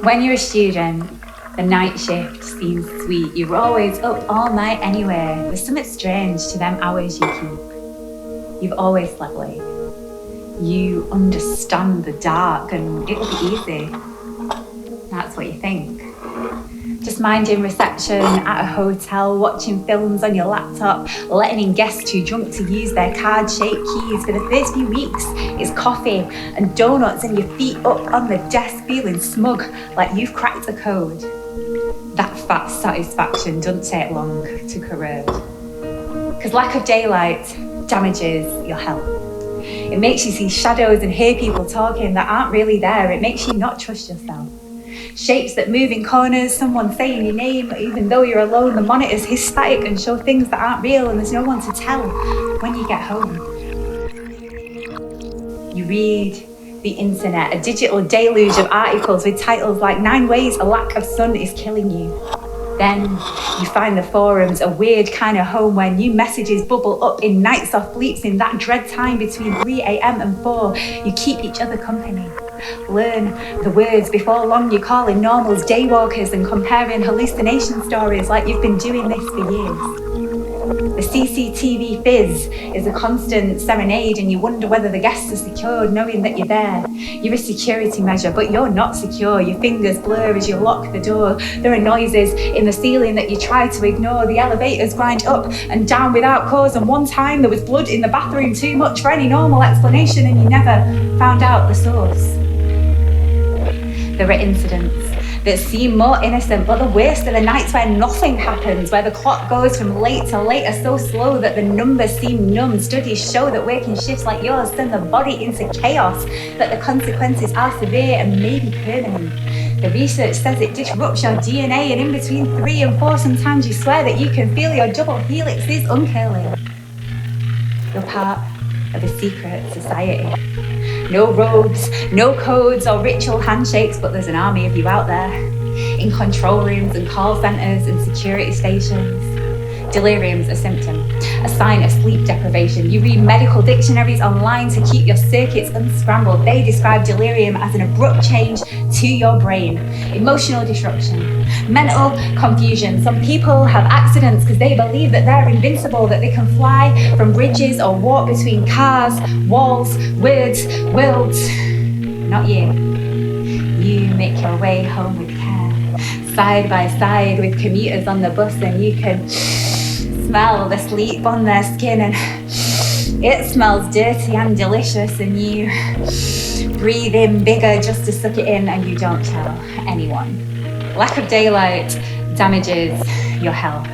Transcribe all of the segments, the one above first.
When you're a student, the night shift seems sweet. You're always up all night anyway. There's something strange to them hours you keep. You've always slept late. You understand the dark and it'll be easy. That's what you think. Just minding reception at a hotel, watching films on your laptop, letting in guests too drunk to use their card-shaped keys. For the first few weeks, it's coffee and donuts and your feet up on the desk feeling smug, like you've cracked a code. That fat satisfaction doesn't take long to corrode. Because lack of daylight damages your health. It makes you see shadows and hear people talking that aren't really there. It makes you not trust yourself. Shapes that move in corners, someone saying your name, even though you're alone. The monitors hiss static and show things that aren't real, and there's no one to tell when you get home. You read the internet, a digital deluge of articles with titles like 9 ways a lack of sun is killing you. Then you find the forums, a weird kind of home where new messages bubble up in nights off bleeps. In that dread time between 3 a.m. and 4, you keep each other company. Learn the words. Before long you're calling normals daywalkers and comparing hallucination stories like you've been doing this for years. The CCTV fizz is a constant serenade, and you wonder whether the guests are secured knowing that you're there. You're a security measure, but you're not secure. Your fingers blur as you lock the door. There are noises in the ceiling that you try to ignore. The elevators grind up and down without cause, and one time there was blood in the bathroom, too much for any normal explanation, and you never found out the source. There are incidents that seem more innocent, but the worst are the nights where nothing happens, where the clock goes from late to later so slow that the numbers seem numb. Studies show that working shifts like yours send the body into chaos, that the consequences are severe and maybe permanent. The research says it disrupts your DNA, and in between 3 and 4 sometimes you swear that you can feel your double helixes uncurling. You're part of a secret society. No robes, no codes or ritual handshakes, but there's an army of you out there, in control rooms and call centres and security stations. Delirium's a symptom, a sign of sleep deprivation. You read medical dictionaries online to keep your circuits unscrambled. They describe delirium as an abrupt change to your brain, emotional disruption, mental confusion. Some people have accidents because they believe that they're invincible, that they can fly from bridges or walk between cars, walls, words, worlds. Not you. You make your way home with care, side by side with commuters on the bus, and you can smell the sleep on their skin, and it smells dirty and delicious, and you breathe in bigger just to suck it in, and you don't tell anyone. Lack of daylight damages your health.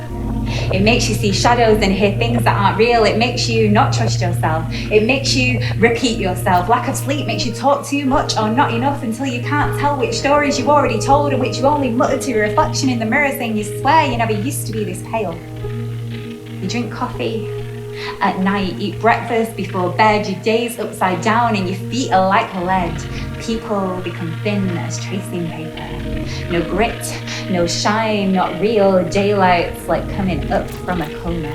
It makes you see shadows and hear things that aren't real. It makes you not trust yourself. It makes you repeat yourself. Lack of sleep makes you talk too much or not enough until you can't tell which stories you've already told and which you only mutter to your reflection in the mirror, saying you swear you never used to be this pale. You drink coffee at night, eat breakfast before bed, your day's upside down and your feet are like lead. People become thin as tracing paper. No grit, no shine, not real. Daylight's like coming up from a coma.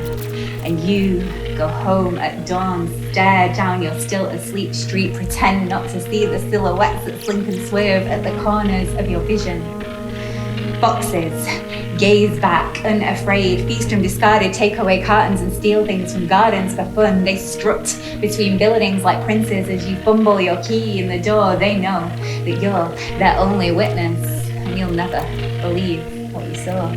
And you go home at dawn, stare down your still asleep street, pretend not to see the silhouettes that slink and swerve at the corners of your vision. Boxes, gaze back, unafraid, feast from discarded takeaway cartons and steal things from gardens for fun. They strut between buildings like princes as you fumble your key in the door. They know that you're their only witness, and you'll never believe what you saw.